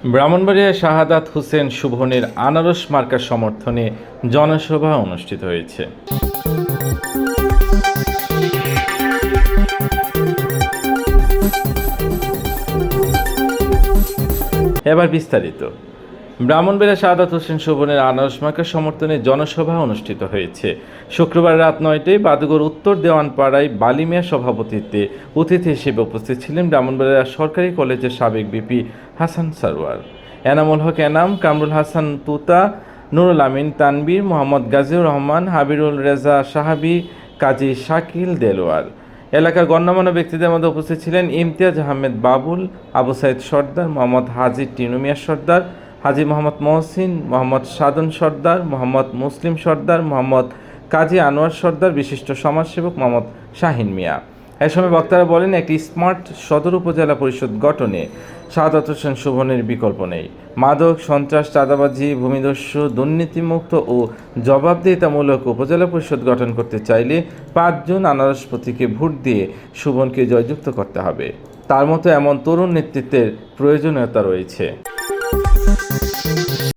ব্রাহ্মণবাড়িয়ায় শাহাদাত হোসেন শুভনের আনারস মার্কার সমর্থনে জনসভা অনুষ্ঠিত হয়েছে। এবার বিস্তারিত। ব্রাহ্মণবাড়িয়া শাহাদাত হোসেন শুভনের আনারস মার্কার সমর্থনে জনসভা অনুষ্ঠিত হয়েছে। শুক্রবার রাত 9টায় বাদুগর উত্তর দেওয়ানপাড়ায় বালিমিয়া সভাপতিত্বে অতিথি হিসেবে উপস্থিত ছিলেন ব্রাহ্মণবাড়িয়া সরকারি কলেজের সাবেক ভিপি হাসান সারোয়ার, এনামুল হক এনাম, কামরুল হাসান তুতা, নুরুল আমিন তানবীর, মোহাম্মদ গাজীউর রহমান, হাবিবুল রেজা সাহাবী, কাজী শাকিল দেলোয়ার। এলাকার গণ্যমান্য ব্যক্তিদের মধ্যে উপস্থিত ছিলেন ইমতিয়াজ আহমেদ বাবুল, আবু সাইদ সর্দার, মোহাম্মদ হাজি টিনু মিয়া সর্দার, হাজী মোহাম্মদ মহসিন, মোহাম্মদ সাদন সর্দার, মোহাম্মদ মুসলিম সর্দার, মোহাম্মদ কাজী আনোয়ার সর্দার, বিশিষ্ট সমাজসেবক মোহাম্মদ শাহিন মিয়া। এ সময় বক্তারা বলেন, একটি স্মার্ট সদর উপজেলা পরিষদ গঠনে শাহাদাত হোসেন শুভনের বিকল্প নেই। মাদক, সন্ত্রাস, চাঁদাবাজি, ভূমিদস্যু, দুর্নীতিমুক্ত ও জবাবদিহিতামূলক উপজেলা পরিষদ গঠন করতে চাইলে 5 জুন আনারস প্রতীকে ভোট দিয়ে শুভনকে জয়যুক্ত করতে হবে। তার মতো এমন তরুণ নেতৃত্বের প্রয়োজনীয়তা রয়েছে।